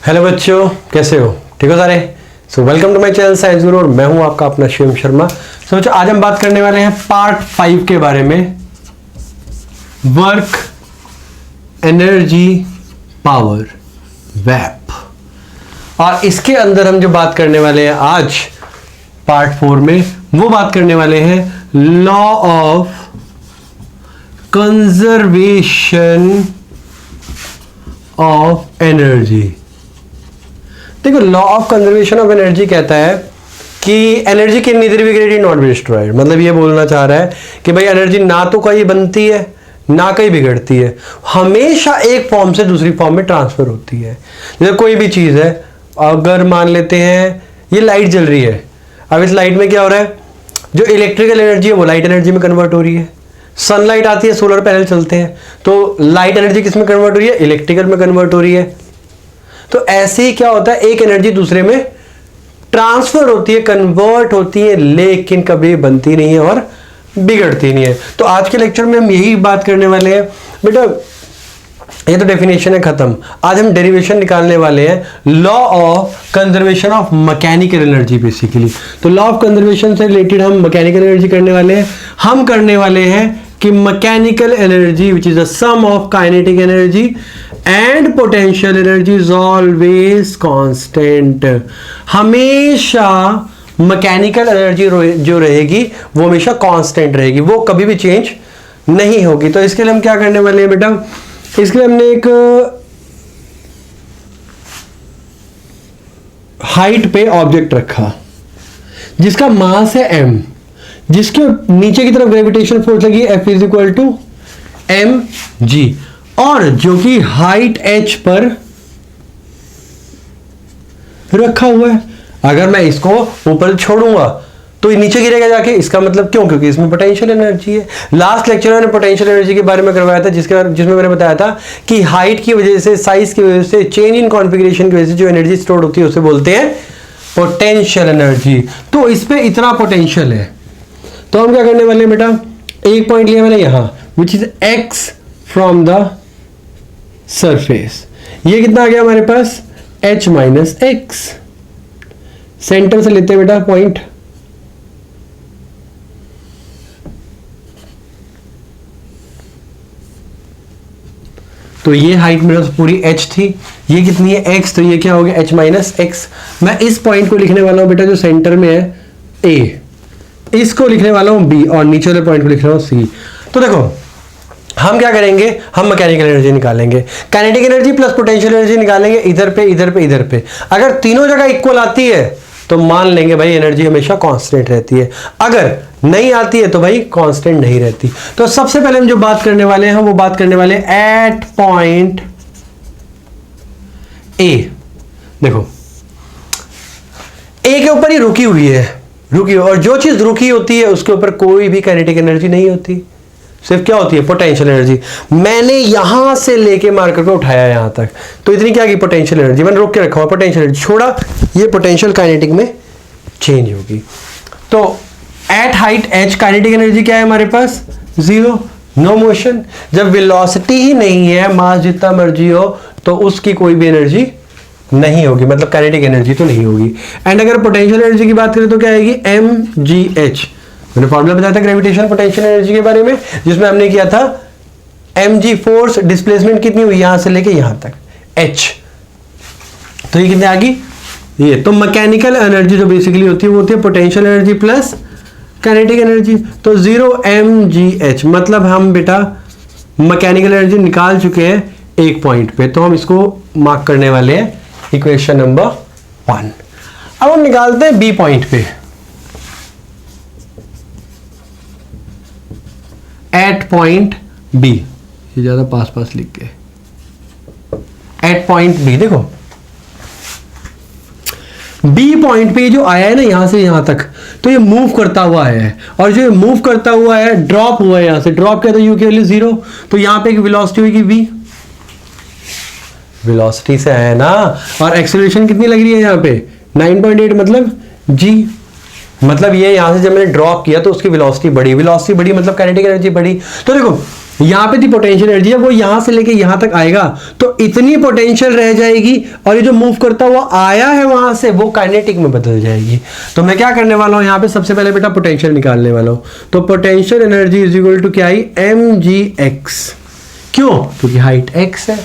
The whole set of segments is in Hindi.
हेलो बच्चों, कैसे हो? ठीक हो सारे? So welcome to my channel science guru और मैं हूं आपका अपना शिवम शर्मा। सो बच्चों, आज हम बात करने वाले हैं पार्ट 5 के बारे में, वर्क एनर्जी पावर वैप। और इसके अंदर हम जो बात करने वाले हैं आज पार्ट 4 में, वो बात करने वाले हैं law of conservation of energy. देखो, law of conservation of energy कहता है कि energy can neither be created not be destroyed. मतलब ये बोलना चाह रहा है कि भाई एनर्जी ना तो कहीं बनती है ना कहीं बिगड़ती है, हमेशा एक फॉर्म से दूसरी फॉर्म में ट्रांसफर होती है। जैसे कोई भी चीज है, अगर मान लेते हैं ये लाइट जल रही है, अब इस लाइट में क्या हो रहा है, जो इलेक्ट्रिकल एनर्जी है वो लाइट एनर्जी में कन्वर्ट हो रही है। सनलाइट आती है, सोलर पैनल चलते हैं, तो लाइट एनर्जी किस में कन्वर्ट हो रही है? इलेक्ट्रिकल में कन्वर्ट हो रही है। तो ऐसे ही क्या होता है, एक एनर्जी दूसरे में ट्रांसफर होती है, कन्वर्ट होती है, लेकिन कभी बनती नहीं है और बिगड़ती नहीं है। तो आज के लेक्चर में हम यही बात करने वाले हैं। बेटा ये तो डेफिनेशन है, खत्म। आज हम डेरिवेशन निकालने वाले हैं law of conservation of mechanical energy basically. तो लॉ ऑफ कंजर्वेशन से रिलेटेड हम मैकेनिकल एनर्जी करने वाले हैं। हम करने वाले हैं कि mechanical energy which is the sum of kinetic energy and potential energy is always constant. हमेशा मैकेनिकल एनर्जी जो रहेगी वो हमेशा कांस्टेंट रहेगी, वो कभी भी चेंज नहीं होगी। तो इसके लिए हम क्या करने वाले हैं बेटा, इसके लिए हमने एक हाइट पे ऑब्जेक्ट रखा जिसका मास है m, जिसके नीचे की तरफ ग्रेविटेशन फोर्स लगी F is equal to m g, और जो कि हाइट h पर रखा हुआ है। अगर मैं इसको ऊपर छोड़ूंगा तो ये नीचे गिरेगा जाके, इसका मतलब क्यों? क्योंकि इसमें पोटेंशियल एनर्जी है। लास्ट लेक्चर में मैंने पोटेंशियल एनर्जी के बारे में करवाया था, जिसमें मैंने बताया था कि हाइट की वजह से, साइज की वजह से, चेंज इन कॉन्फ़िगरेशन की वजह से जो एनर्जी स्टोर होती है उसे बोलते हैं पोटेंशियल एनर्जी। तो इस पे इतना पोटेंशियल है, तो हम क्या करने वाले हैं बेटा, एक पॉइंट लिया मैंने यहां which is x from the surface. ये कितना आ गया हमारे पास? h minus x. सेंटर से लेते हैं बेटा पॉइंट, तो ये हाइट मेरे पास पूरी h थी, ये कितनी है? x, तो ये क्या हो गया? h minus x. मैं इस पॉइंट को लिखने वाला हूं बेटा जो सेंटर में है a, इसको लिखने वाला हूं b, और नीचे वाले पॉइंट को लिख रहा हूं c। तो देखो हम क्या करेंगे, हम मैकेनिकल एनर्जी निकालेंगे, kinetic energy plus potential energy निकालेंगे, इधर पे इधर पे इधर पे। अगर तीनों जगह इक्वल आती है तो मान लेंगे भाई एनर्जी हमेशा कांस्टेंट रहती है, अगर नहीं आती है तो भाई कांस्टेंट नहीं रहती। तो सबसे पहले हम जो बात करने वाले हैं वो बात करने वाले हैं एट पॉइंट ए। देखो ए के ऊपर ही रुकी हुई है, और जो चीज रुकी होती है उसके ऊपर कोई भी काइनेटिक एनर्जी नहीं होती, सिर्फ क्या होती है? Potential energy. मैंने यहां से लेके मार्कर को उठाया यहां तक, तो इतनी क्या की पोटेंशियल एनर्जी, मैंने रोक के रखा हुआ, पोटेंशियल एनर्जी छोड़ा, ये पोटेंशियल काइनेटिक में चेंज होगी। तो at height h kinetic energy क्या है हमारे पास? Zero, no motion. जब वेलोसिटी ही नहीं है, मास जितना मर्जी हो, तो उसकी कोई भी एनर्जी नहीं होगी, मतलब काइनेटिक एनर्जी तो नहीं होगी। एंड अगर पोटेंशियल एनर्जी की बात करें तो क्या आएगी? mgh। मैंने फॉर्मूला बताया था ग्रेविटेशन पोटेंशियल एनर्जी के बारे में, जिसमें हमने किया था mg फोर्स, डिस्प्लेसमेंट कितनी हुई यहां से लेके यहां तक, h। तो ये कितने आ गई? ये तो मैकेनिकल एनर्जी जो बेसिकली होती है वो होती है potential energy plus kinetic energy. तो 0 mgh, मतलब हम बेटा मैकेनिकल एनर्जी निकाल चुके हैं एक पॉइंट पे, तो हम इसको मार्क करने वाले हैं इक्वेशन नंबर 1। अब हम निकालते हैं बी पॉइंट पे, एट पॉइंट बी, ये ज्यादा पास पास लिख के, एट पॉइंट बी। देखो बी पॉइंट पे जो आया है ना यहां से यहां तक, तो ये मूव करता हुआ आया है, और जो मूव करता हुआ है ड्रॉप हुआ है, यहां से ड्रॉप किया तो यू के वैल्यू 0, तो यहां पे एक वेलोसिटी होगी v, वेलोसिटी से आया ना, और एक्सेलरेशन कितनी लग रही है यहां पे? 9.8, मतलब g, मतलब ये यहां से जब मैंने ड्रॉप किया तो उसकी वेलोसिटी बढ़ी, वेलोसिटी बढ़ी मतलब काइनेटिक एनर्जी बढ़ी। तो देखो यहां पे थी पोटेंशियल एनर्जी, जब वो यहां से लेके यहां तक आएगा तो इतनी पोटेंशियल रह जाएगी और ये जो मूव करता हुआ आया है वहां से वो काइनेटिक में बदल जाएगी। तो मैं क्या करने वाला हूं यहां पे, सबसे पहले बेटा पोटेंशियल निकालने वाला हूं। तो potential energy is equal to क्या आई, mgx। क्यों? क्योंकि हाइट x है।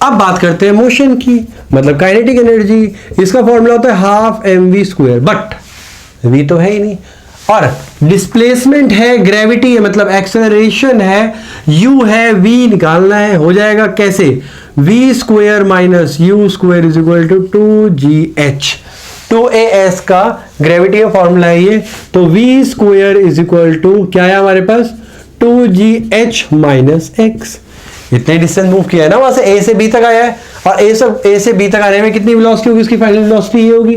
अब बात करते हैं मोशन की, मतलब काइनेटिक एनर्जी। इसका फॉर्मूला होता है हाफ mv², बट v तो है ही नहीं, और डिस्प्लेसमेंट है, ग्रेविटी है, मतलब एक्सेलरेशन है, u है, v निकालना है। हो जाएगा कैसे, v² minus u² is equal to 2gh। 2as का ग्रेविटी का फॉर्मूला है ये। तो v² इज इक्वल टू क्या है हमारे पास, 2gh माइनस x। इतने डिस्टेंस मूव किया है ना, वहां से a से b तक आया है, और a से b तक आने में कितनी वेलोसिटी होगी, उसकी फाइनल वेलोसिटी ये होगी।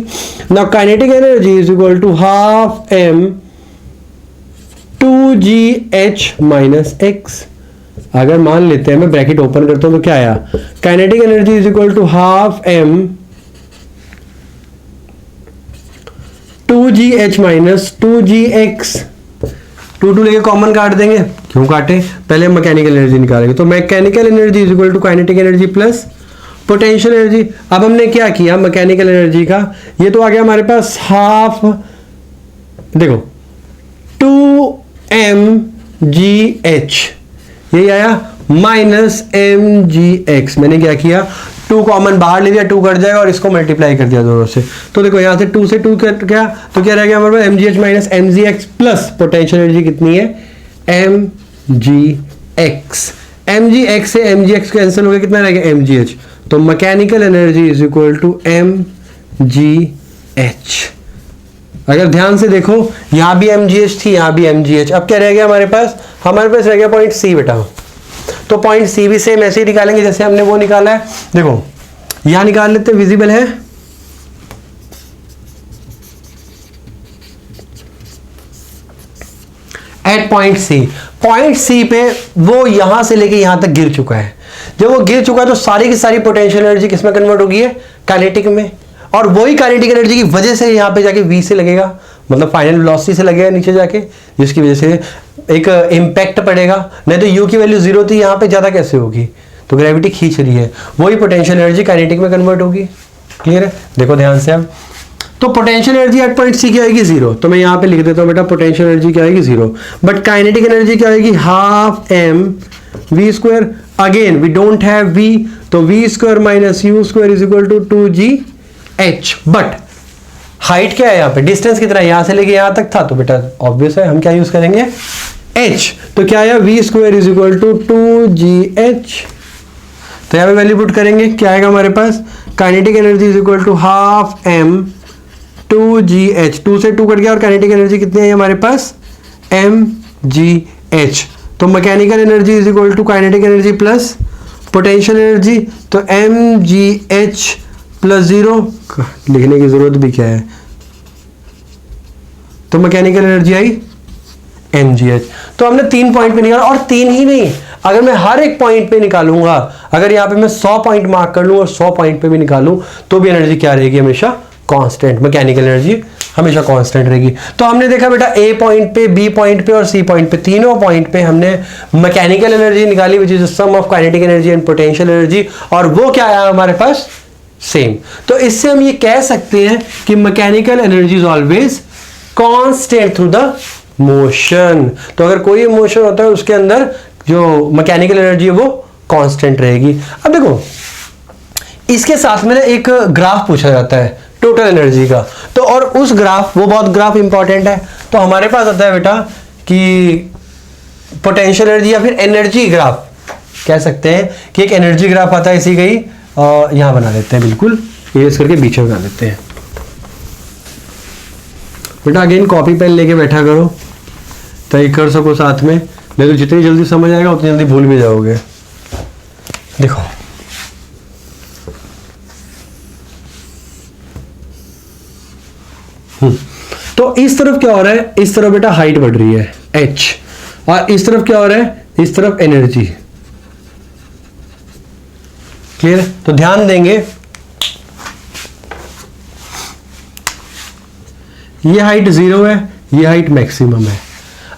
Now kinetic energy is equal to half m 2gh minus x। अगर मान लेते हैं, मैं ब्रैकेट ओपन करता हूं तो क्या आया, kinetic energy is equal to half m 2gh minus 2gx। 2 लेके कॉमन काट देंगे, क्यों काटे, पहले हम मैकेनिकल एनर्जी निकालेंगे। तो mechanical energy is equal to kinetic energy plus potential energy. अब हमने क्या किया मैकेनिकल एनर्जी का, ये तो आ गया हमारे पास हाफ, देखो 2mgh, यही आया, माइनस mgx। मैंने क्या किया, 2 कॉमन बाहर ले लिया, 2 कट जाएगा और इसको मल्टीप्लाई कर दिया दोनों से। तो देखो यहां से 2 से 2 कट गया, तो क्या रह गया हमारे पास mgh minus mgx plus potential energy कितनी है, mgx। mgx से mgx कैंसिल हो गया, कितना रह गया mgh। तो mechanical energy is equal to mgh। अगर ध्यान से देखो, यहां भी mgh थी, यहां भी mgh। अब क्या रह गया हमारे पास रह गया पॉइंट C बेटा। तो पॉइंट C भी सेम ऐसे ही निकालेंगे जैसे हमने वो निकाला है। देखो यहां निकाल लेते, विजिबल है, at point C। Point C पे वो यहां से लेके यहां तक गिर चुका है। जब वो गिर चुका है तो सारी की सारी पोटेंशियल एनर्जी किसमें कन्वर्ट होगी है, काइनेटिक में। और वही काइनेटिक एनर्जी की वजह से यहां पे जाके V से लगेगा, मतलब फाइनल वेलोसिटी से लगेगा नीचे जाके, जिसकी वजह से एक इम्पैक्ट पड़ेगा। नहीं तो U की वैल्यू 0 थी, यहां पे ज्यादा कैसे होगी, तो ग्रेविटी खींच रही है, वही पोटेंशियल एनर्जी काइनेटिक में कन्वर्ट होगी। क्लियर है, देखो ध्यान से। अब तो potential energy at point C क्या आएगी, 0। तो मैं यहां पे लिख देता हूं बेटा, पोटेंशियल एनर्जी क्या आएगी, 0। बट काइनेटिक एनर्जी क्या आएगी, half m v²। Again we don't have v, तो v² minus u² is equal to 2gh। But height क्या है यहाँ पे, डिस्टेंस कितना है, यहां से लेके यहां तक था, तो बेटा ऑब्वियस है हम क्या यूज करेंगे, h। तो क्या आया, v² is equal to 2gh। तो यहां पे वैल्यू पुट करेंगे, क्या आएगा हमारे पास, kinetic energy is equal to half m 2gh। 2 से 2 कट गया और काइनेटिक एनर्जी कितनी है हमारे पास, mgh। तो mechanical energy is equal to kinetic energy plus potential energy. तो mgh प्लस 0 लिखने की जरूरत भी क्या है, तो मैकेनिकल एनर्जी आई mgh। तो हमने 3 पॉइंट पे निकाला, और 3 ही नहीं, अगर मैं हर एक पॉइंट पे निकालूंगा, अगर यहां पे मैं 100 पॉइंट मार्क कर लूं और 100 पॉइंट पे भी निकालूं, तो भी एनर्जी क्या रहेगी, हमेशा कांस्टेंट। मैकेनिकल एनर्जी हमेशा कांस्टेंट रहेगी। तो हमने देखा बेटा A पॉइंट पे, B पॉइंट पे और C पॉइंट पे, तीनों पॉइंट पे हमने मैकेनिकल एनर्जी निकाली, which is the sum of kinetic energy and potential energy, और वो क्या आया हमारे पास, सेम। तो इससे हम ये कह सकते हैं कि mechanical energy is always constant through the motion. तो अगर कोई मोशन होता है उसके अंदर जो मैकेनिकल एनर्जी है वो कांस्टेंट रहेगी। अब देखो इसके साथ में एक ग्राफ पूछा जाता है टोटल एनर्जी का, तो और उस ग्राफ, वो बहुत ग्राफ इंपॉर्टेंट है। तो हमारे पास आता है बेटा कि पोटेंशियल एनर्जी या फिर एनर्जी ग्राफ कह सकते हैं, कि एक एनर्जी ग्राफ आता है इसी का ही, यहां बना देते हैं, बिल्कुल इरेज करके बीच में बना देते हैं। बेटा अगेन कॉपी पेन लेके बैठा करो, तय कर सको साथ में, नहीं तो जितनी जल्दी समझ आएगा उतनी जल्दी भूल भी जाओगे। देखो तो इस तरफ क्या हो रहा है, इस तरफ बेटा हाइट बढ़ रही है h, और इस तरफ क्या हो रहा है, इस तरफ एनर्जी। क्लियर? तो ध्यान देंगे, ये हाइट 0 है, ये हाइट मैक्सिमम है।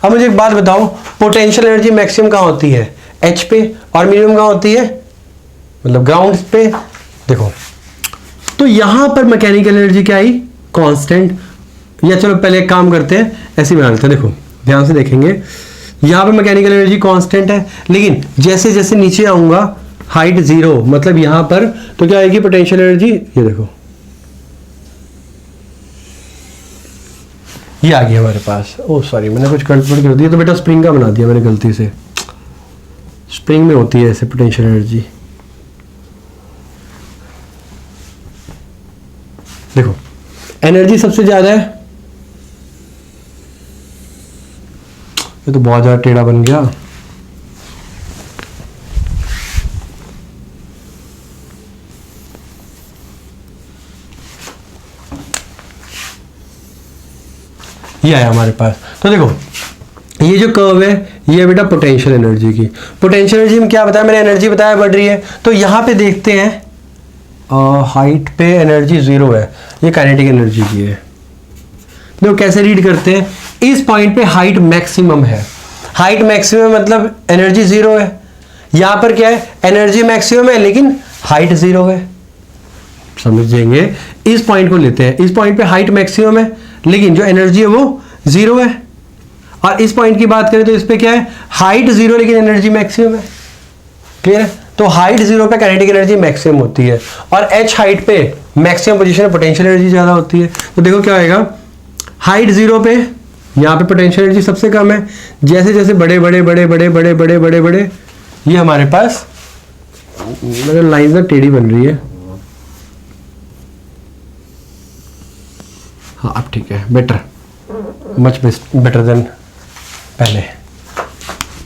अब मुझे एक बात बताओ, पोटेंशियल एनर्जी मैक्सिमम कहां होती है, एच पे, और मिनिमम कहाँ होती है, मतलब ग्राउंड पे। देखो तो यहां पर मैकेनिकल एनर्जी क्या आई, कांस्टेंट। या चलो पहले एक काम करते हैं, ऐसे ही बना लेते हैं। देखो ध्यान से देखेंगे, यहां पर मैकेनिकल एनर्जी कांस्टेंट है, लेकिन जैसे जैसे नीचे आऊंगा हाइट 0, मतलब यहां पर तो क्या आएगी पोटेंशियल एनर्जी, ये देखो ये आ गया हमारे पास। ओ सॉरी मैंने कुछ गड़बड़ कर दिया, तो बेटा स्प्रिंग का बना दिया मैंने गलती से। स्प्रिंग में होती है ऐसे पोटेंशियल एनर्जी। देखो एनर्जी सबसे ज्यादा है, ये तो बहुत ज्यादा टेढ़ा बन गया। ये आया हमारे पास। तो देखो ये जो कर्व है ये बेटा पोटेंशियल एनर्जी की। पोटेंशियल एनर्जी में क्या बताया मैंने, एनर्जी बताया बढ़ रही है। तो यहां पे देखते हैं हाइट पे एनर्जी 0 है, ये काइनेटिक एनर्जी की है। देखो कैसे रीड करते हैं, इस पॉइंट पे हाइट मैक्सिमम है, हाइट मैक्सिमम मतलब एनर्जी 0 है। यहां पर क्या है, एनर्जी मैक्सिमम है लेकिन हाइट 0 है। समझेंगे, इस पॉइंट को लेते हैं, इस पॉइंट पे हाइट मैक्सिमम है लेकिन जो एनर्जी है वो 0 है। और इस पॉइंट की बात करें तो इस पे क्या है, हाइट 0 लेकिन एनर्जी मैक्सिमम है। क्लियर है, तो हाइट 0 पे काइनेटिक एनर्जी मैक्सिमम होती है, और एच हाइट पे मैक्सिमम पोजीशन में पोटेंशियल एनर्जी ज्यादा होती है। तो देखो क्या आएगा, हाइट 0 पे यहां पे पोटेंशियल एनर्जी सबसे कम है। जैसे जैसे बड़े बड़े बड़े बड़े बड़े बड़े बड़े बड़े ये हमारे पास, मेरे लाइन ना टेढ़ी बन रही है, हाँ अब ठीक है, बेटर, मच बेटर देन पहले।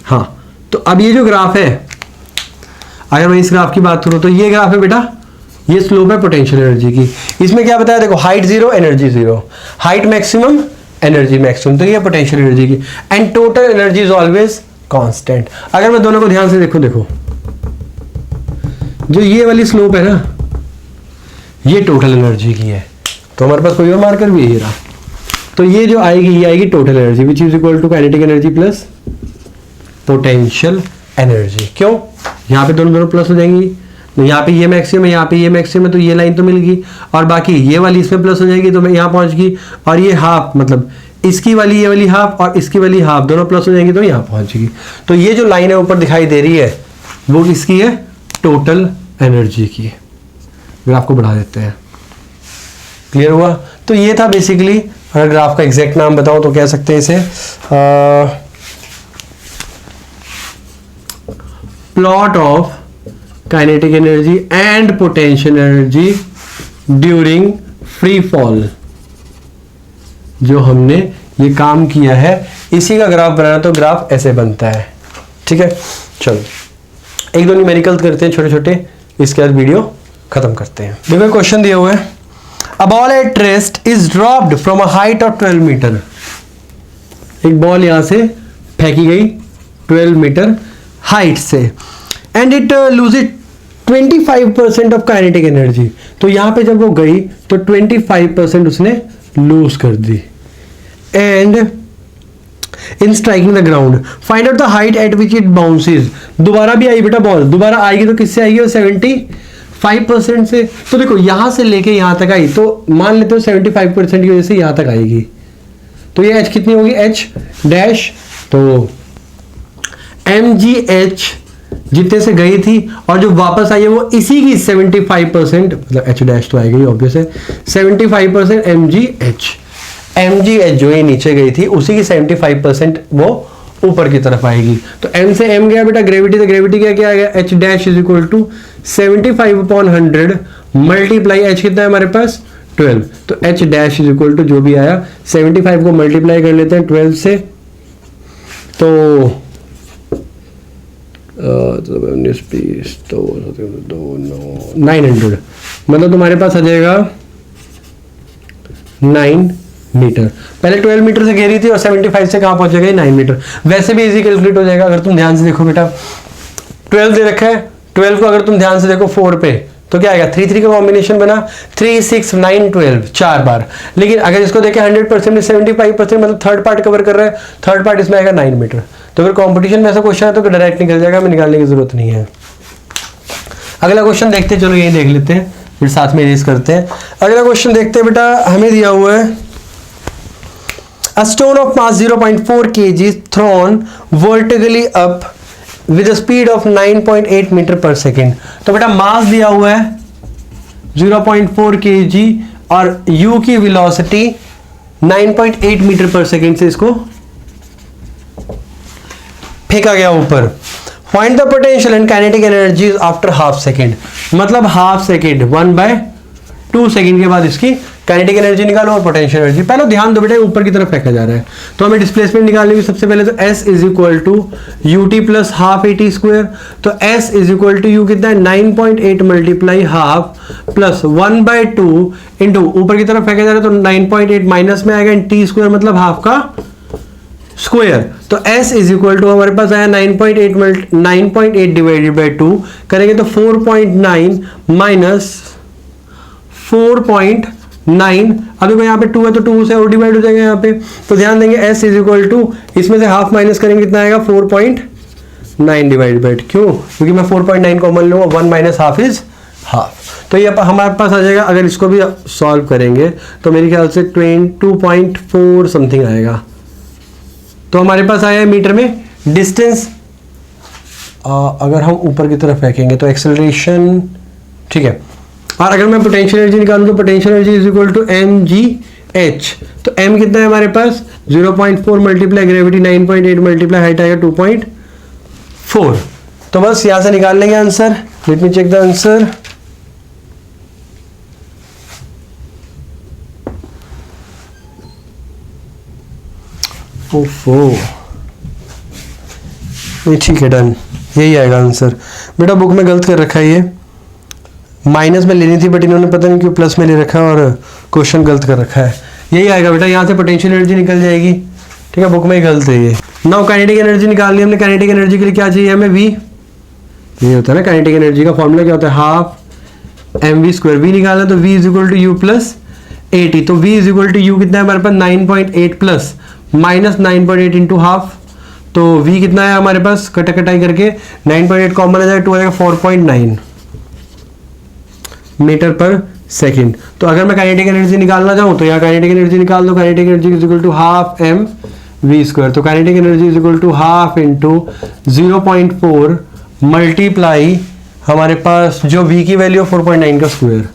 हाँ तो अब ये जो ग्राफ है, अगर मैं इस ग्राफ की बात करूं तो ये ग्राफ है बेटा, ये स्लोप है पोटेंशियल एनर्जी की। इसमें क्या बताया, देखो height 0 energy 0, height maximum energy maximum, तो ये पोटेंशियल एनर्जी की। And total energy is always constant. अगर मैं दोनों को ध्यान से देखो, देखो जो ये वाली स्लोप है ना, ये टोटल एनर्जी की है। तो हमारे पास कोई और मार्कर भी है, रहा तो ये जो आएगी ये आएगी total energy which is equal to kinetic energy plus potential energy. क्यों, यहाँ पे दोनों प्लस हो जाएंगी, यहाँ पे ये मैक्सिमम है, यहाँ पे ये मैक्सिमम है, तो ये लाइन तो मिल गई, और बाकी ये वाली इसमें प्लस हो जाएगी तो मैं यहाँ पहुंच गई, और ये हाफ मतलब इसकी वाली ये वाली हाफ और इसकी वाली हाफ दोनों प्लस हो जाएंगी तो यहाँ पहुंच गई। तो ये जो लाइन है ऊपर दिखाई दे रही है वो किसकी है, टोटल एनर्जी की। ग्राफ को बढ़ा देते हैं, क्लियर हुआ। तो ये था बेसिकली, अगर ग्राफ का एग्जैक्ट नाम बताऊं तो कह सकते हैं इसे plot of kinetic energy and potential energy during free fall. जो हमने ये काम किया है इसी का ग्राफ बनाना, तो ग्राफ ऐसे बनता है। ठीक है, चलो एक दो न्यूमेरिकल करते हैं छोटे छोटे, इसके बाद वीडियो खत्म करते हैं। देखो क्वेश्चन दिया हुआ है, A ball at rest is dropped from a height of 12 metre. एक बॉल यहां से फेंकी गई 12 मीटर हाइट से, and it loses 25% of kinetic energy. तो यहां पे जब वो गई तो 25% उसने लूज कर दी। And in striking the ground find out the height at which it bounces. दोबारा भी आई बेटा बॉल, दोबारा आएगी तो किससे आएगी, 75% से। तो देखो यहां से लेके यहां तक आई, तो मान लेते हो 75% की वजह से यहां तक आएगी। तो ये h कितनी होगी, h डैश, तो mgh जितने से गई थी और जो वापस आई है वो इसी की 75%, मतलब h डैश तो आएगी ऑब्वियस है, 75% mgh जो ये नीचे गई थी उसी की 75% वो ऊपर की तरफ आएगी। तो m से m गया बेटा, ग्रेविटी से ग्रेविटी क्या आ गया, h dash is equal to 75/100 multiply h कितना है हमारे पास 12। तो h dash is equal to जो भी आया 75 को मल्टीप्लाई कर लेते हैं 12 से, तो 900, मतलब तुम्हारे पास आ जाएगा 9 मीटर। पहले 12 मीटर से घेरी थी और 75 से कहां पहुंचेगा, 9 मीटर। वैसे भी इजी कैलकुलेट हो जाएगा अगर तुम ध्यान से देखो बेटा, 12 दे रखा है, 12 को अगर तुम ध्यान से देखो 4 पे तो क्या आएगा, 3 3 का कॉम्बिनेशन बना 3 6 9 12 4 बार। लेकिन अगर इसको देखें 100% में 75% मतलब थर्ड पार्ट कवर कर रहा है, थर्ड पार्ट इसमें आएगा 9 मीटर। तो फिर कंपटीशन में ऐसा क्वेश्चन है तो डायरेक्ट निकल जाएगा, हमें निकालने की जरूरत नहीं है। अगला क्वेश्चन देखते हैं, चलो यही देख लेते हैं फिर साथ में इरेज करते हैं। अगला क्वेश्चन देखते हैं बेटा, हमें दिया हुआ है A stone of mass 0.4 kg is thrown vertically up with a speed of 9.8 metre पर सेकेंड। तो बेटा मास दिया हुआ है 0.4 kg और u की वेलोसिटी 9.8 मीटर पर सेकेंड से इसको फेंका गया ऊपर। Find the potential and kinetic energy after half second, मतलब हाफ सेकेंड 1/2 सेकेंड के बाद इसकी काइनेटिक एनर्जी निकालो और पोटेंशियल एनर्जी। पहले ध्यान दो बेटा ऊपर की तरफ फेंका जा रहा है, तो हमें डिस्प्लेसमेंट निकालनी है। सबसे पहले तो S is equal to u t plus half a t square. तो S is equal to u कितना है 9.8 मल्टीप्लाई हाफ प्लस 1/2 इंटू ऊपर की तरफ फेंका जा रहा है तो 9.8 माइनस में आएगा इन टी स्क्वायर मतलब हाफ का स्क्वायर। तो S इज इक्वल टू हमारे पास आया 9.8 डिवाइडेड बाई 2 करेंगे तो 4.9 माइनस 4.9। अभी मैं यहाँ पे 2 है तो 2 से और डिवाइड हो जाएगा यहाँ पे। तो ध्यान देंगे S इज इक्वल टू इसमें से हाफ माइनस करेंगे कितना आएगा 4.9 डिवाइड बाई, क्यों? क्योंकि मैं 4.9 कॉमन लूँगा, 1 माइनस हाफ इज हाफ। तो ये हमारे पास आ जाएगा। अगर इसको भी सॉल्व करेंगे तो मेरे ख्याल से 22.4 समथिंग आएगा। तो हमारे पास आया है मीटर में डिस्टेंस। अगर हम ऊपर की तरफ फेंकेंगे तो एक्सेलरेशन, ठीक है। और अगर मैं पोटेंशियल एनर्जी निकालूं तो potential energy is equal to mgh। तो m कितना है हमारे पास 0.4 मल्टीप्लाई ग्रेविटी 9.8 मल्टीप्लाई हाइट आएगा 2.4। तो बस यहां से निकाल लेंगे answer. Let me check the answer. ओफो, ठीक है, डन, यही आएगा आंसर। बेटा बुक में गलत कर रखा है, ये माइनस में लेनी थी बट इन्होंने पता नहीं क्यों प्लस में ले रखा है और क्वेश्चन गलत कर रखा है। यही आएगा बेटा, यहाँ से पोटेंशियल एनर्जी निकल जाएगी, ठीक है। बुक में ही गलत है ये। नाउ काइनेटिक एनर्जी निकाल ली हमने। काइनेटिक एनर्जी के लिए क्या चाहिए हमें? V। ये होता है ना काइनेटिक एनर्जी का फॉर्मूला, क्या होता है? Half mv square. V निकालना तो V is equal to u plus 80। तो V is equal to u कितना है हमारे पास 9.8 प्लस माइनस 9.8 इंटू हाफ। तो V कितना है हमारे पास, कटाई करके 9.8 कॉमन आ जाएगा, 2 आएगा 4.9 मीटर पर सेकेंड। तो अगर मैं काइनेटिक एनर्जी निकालना चाहूँ तो यहाँ काइनेटिक एनर्जी निकाल दो। Kinetic energy is equal to half m v square. तो kinetic energy is equal to half into 0.4 multiply हमारे पास जो V की वैल्यू 4.9 का स्क्वायर।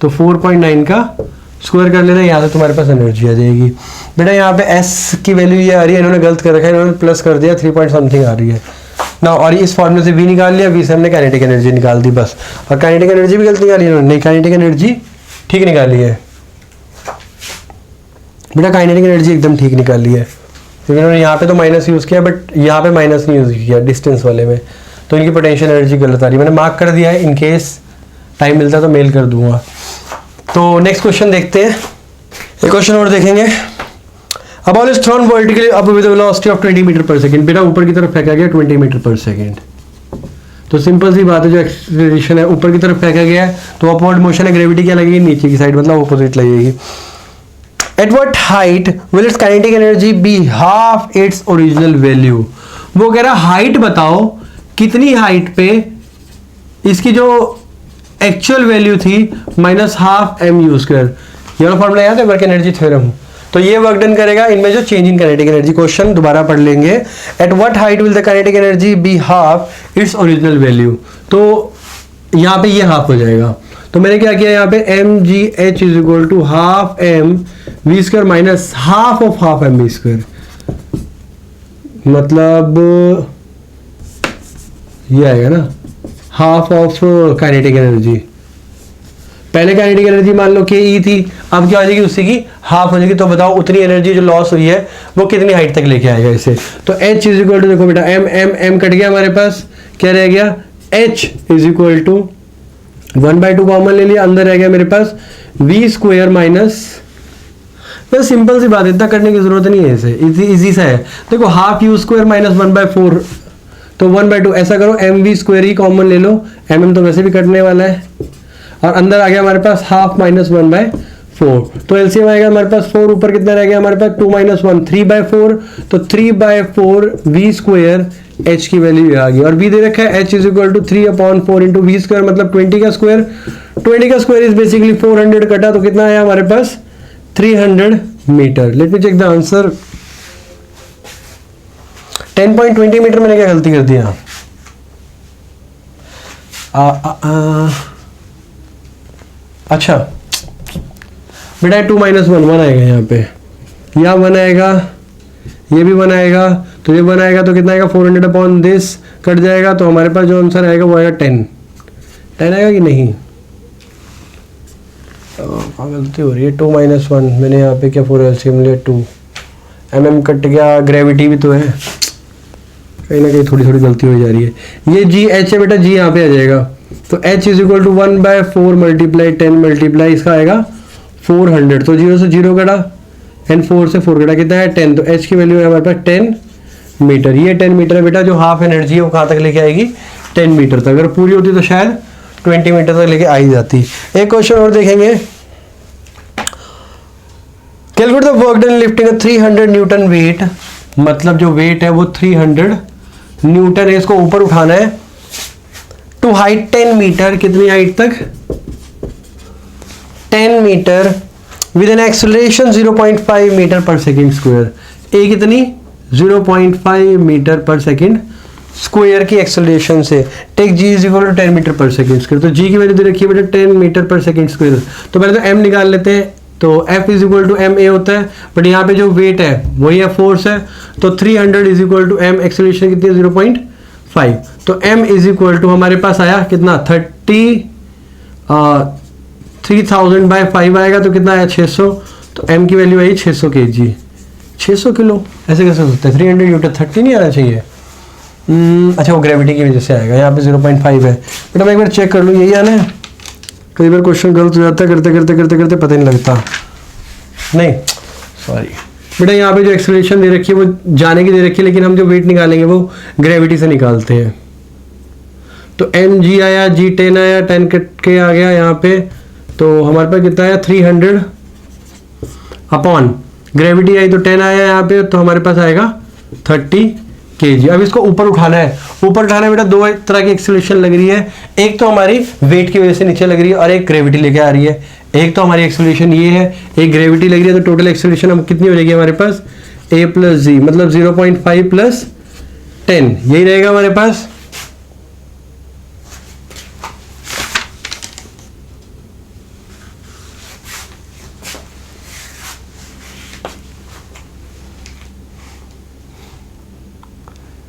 तो 4.9 का स्क्वायर कर लेना, यहाँ से तुम्हारे पास एनर्जी आ जाएगी। बेटा यहाँ पे S की वैल्यू ये आ रही है, इन्होंने गलत कर रखा है, इन्होंने प्लस कर दिया 3 पॉइंट समथिंग आ रही है ना। और इस फॉर्मूले से V निकाल लिया, V से हमने काइनेटिक एनर्जी निकाल दी बस। और काइनेटिक एनर्जी भी गलत निकाली इन्होंने, नहीं काइनेटिक एनर्जी ठीक निकाली है बेटा, काइनेटिक एनर्जी एकदम ठीक निकाली है। क्योंकि इन्होंने यहाँ पे तो माइनस यूज़ किया बट यहाँ पे माइनस नहीं यूज़ किया डिस्टेंस वाले में, तो इनकी पोटेंशियल एनर्जी गलत आ रही है। मैंने मार्क कर दिया है, इन केस टाइम मिलता तो मेल कर दूंगा। तो नेक्स्ट क्वेश्चन देखते हैं, एक क्वेश्चन और देखेंगे। A ball is thrown vertically up with a velocity of 20 metre पर सेकेंड। बेटा ऊपर की तरफ फेंका गया 20 मीटर पर सेकेंड। तो सिंपल सी बात है, जो एक्सेलरेशन है ऊपर की तरफ फेंका गया है तो अपवर्ड मोशन है, ग्रेविटी क्या लगेगी नीचे की साइड, मतलब ऑपोजिट लगेगी। At what height will its kinetic energy be half its original value. वो कह रहा हाइट बताओ कितनी हाइट पे इसकी जो एक्चुअल वैल्यू थी minus half m u square. ये वाला फॉर्मूला याद है, वर्क एनर्जी थ्योरम। तो ये वर्क डन करेगा इनमें जो change in kinetic energy. Question दोबारा पढ़ लेंगे। At what height will the kinetic energy be half its original value. तो यहाँ पे ये हाफ हो जाएगा। तो मैंने क्या किया यहाँ पे m g h is equal to half m v square minus half of half m v square. मतलब ये आएगा ना हाफ ऑफ काइनेटिक एनर्जी। पहले काइनेटिक एनर्जी मान लो के ई थी, अब क्या हो जाएगी उससे की हाफ हो जाएगी। तो बताओ उतनी एनर्जी जो लॉस हुई है वो कितनी हाइट तक लेके आएगा इसे। तो एच इज इक्वल टू, देखो बेटा एम एम एम कट गया हमारे पास, क्या रह गया h is equal to 1/2 common ले लिया, अंदर रह गया मेरे पास वी स्क्वायर माइनस, बस सिंपल सी बात, इतना करने की जरूरत नहीं है, इसे इजी सा है। देखो हाफ यू स्क्वायर माइनस 1/4, तो 1/2 ऐसा करो एम वी स्क्वायर ही कॉमन ले लो, एम एम तो वैसे भी कटने वाला है, और अंदर आ गया हमारे पास हाफ माइनस 1/4। 4, तो एलसीएम आएगा हमारे पास 4, ऊपर कितना रह गया हमारे पास 2 - 1 3/4, तो 3/4 v स्क्वायर h की वैल्यू आ गई। और v दे रखा है h is equal to 3/4 into v square, मतलब 20 का स्क्वायर। 20 का स्क्वायर इज बेसिकली 400 कटा, तो कितना आया हमारे पास 300 metre. Let me check the answer. 10.20 metre मैंने क्या गलती कर दिया? अच्छा बेटा 2 - 1 आएगा यहाँ पे, या 1 आएगा, ये भी 1 आएगा, तो ये 1 आएगा तो कितना आएगा 400 अपॉन दिस कट जाएगा, तो हमारे पास जो आंसर आएगा वो आएगा 10 आएगा कि नहीं? गलती हो रही है। 2 - 1 मैंने यहाँ पे क्या 4 एलसीएम लिया 2 कट गया, ग्रेविटी भी तो है, कहीं ना कहीं थोड़ी थोड़ी गलती हो जा रही है। ये जी एच है बेटा, जी यहाँ पे आ जाएगा, तो h is equal to 1/4 multiply 10 multiply इसका आएगा 400, तो 0 से 0 कटा एंड 4 से 4 कटा, कितना है 10, तो h की वैल्यू है हमारे पास 10 मीटर। ये 10 मीटर है बेटा, जो हाफ एनर्जी है वो कहाँ तक लेके आएगी 10 मीटर तक। अगर पूरी होती तो शायद 20 मीटर तक लेके आई जाती। एक क्वेश्चन और देखेंगे। Calculate the work done lifting a 300 Newton wait, मतलब जो वेट है वो 300 न्यूटन है, इसको ऊपर उठाना है टू हाइट 10 मीटर, कितनी हाइट तक 10 metre, with an acceleration 0.5 metre पर सेकेंड स्क्वायर। ए कितनी 0.5 मीटर पर सेकेंड स्क्वायर की एक्सेलरेशन से। Take ji is equal to 10 metre पर सेकेंड स्क्वायर, तो जी की वैल्यू दे रखी है बेटा 10 मीटर पर सेकेंड स्क्वायर। तो पहले तो एम निकाल लेते हैं, तो F is equal to m a होता है, बट यहाँ पे जो वेट है वही है फोर्स है, तो 300 is equal to m, acceleration कितनी है 0.5, तो m इज इक्वल टू हमारे पास आया कितना 3000/5 आएगा, तो कितना आया 600, तो m की वैल्यू आई 600 kg, 600 किलो। ऐसे कैसे हो सकता है 300 न्यूटन, 30 नहीं आना चाहिए। अच्छा वो ग्रेविटी की वजह से आएगा, यहाँ पे 0.5 है। बेटा मैं एक बार चेक कर लूँ, यही आना है। कई बार क्वेश्चन गलत हो जाता है, करते करते करते करते पता नहीं लगता। नहीं सॉरी बेटा, यहाँ पे जो एक्सेलरेशन दे रखी है वो जाने की दे रखी है, लेकिन हम जो वेट निकालेंगे वो ग्रेविटी से निकालते हैं। तो mg आया, g 10 आया, 10 कट के आ गया यहाँ पे, तो हमारे पास कितना आया 300 अपॉन ग्रेविटी आई तो 10 आया यहाँ पे, तो हमारे पास आएगा 30 kg। अब इसको ऊपर उठाना है। ऊपर उठाना है बेटा, दो तरह की एक्सेलरेशन लग रही है, एक तो हमारी वेट की वजह से नीचे लग रही है और एक ग्रेविटी लेके आ रही है। एक तो हमारी एक्सेलरेशन ये है, एक ग्रेविटी लग रही है, तो टोटल एक्सेलरेशन हम कितनी हो जाएगी हमारे पास a + g, मतलब 0.5 + 10, यही रहेगा हमारे पास।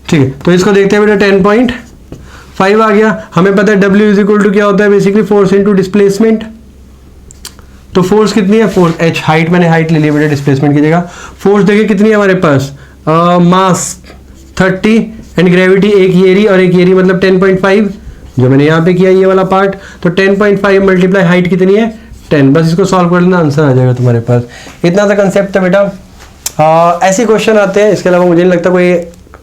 ठीक है, तो इसको देखते हैं बेटा 10.5 आ गया। हमें पता है W इज इक्वल टू क्या होता है, बेसिकली फोर्स इनटू डिस्प्लेसमेंट। तो फोर्स कितनी है, फोर्स h, हाइट मैंने हाइट ले लिया बेटा डिस्प्लेसमेंट की जगह। फोर्स देखिए कितनी है हमारे पास, मास 30 एंड ग्रेविटी एक ये रही और एक ये रही, मतलब 10.5 जो मैंने यहाँ पे किया ये वाला पार्ट। तो 10.5 मल्टीप्लाई हाइट कितनी है 10, बस इसको सॉल्व कर लेना, आंसर आ जाएगा तुम्हारे पास। इतना सा कंसेप्ट है बेटा। ऐसे क्वेश्चन आते हैं, इसके अलावा मुझे नहीं लगता कोई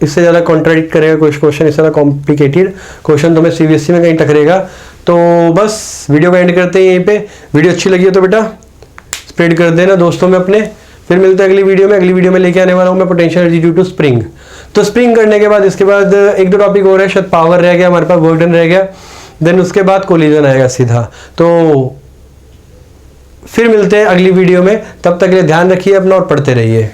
इससे ज़्यादा कॉन्ट्राडिक्ट करेगा कोई क्वेश्चन, इससे ज़्यादा कॉम्प्लिकेटेड क्वेश्चन तुम्हें CBSE में कहीं टकरेगा। तो बस वीडियो का एंड करते हैं यहीं पे। वीडियो अच्छी लगी हो तो बेटा स्प्रेड कर देना दोस्तों में अपने। फिर मिलते हैं अगली वीडियो में। अगली वीडियो में लेके आने वाला हूँ मैं potential energy due to spring. तो स्प्रिंग करने के बाद इसके बाद एक दो टॉपिक और है, शायद पावर रह गया हमारे पास, वर्क डन रह गया, देन उसके बाद कोलिजन आएगा सीधा। तो फिर मिलते हैं अगली वीडियो में, तब तक के लिए ध्यान रखिए अपना और पढ़ते रहिए।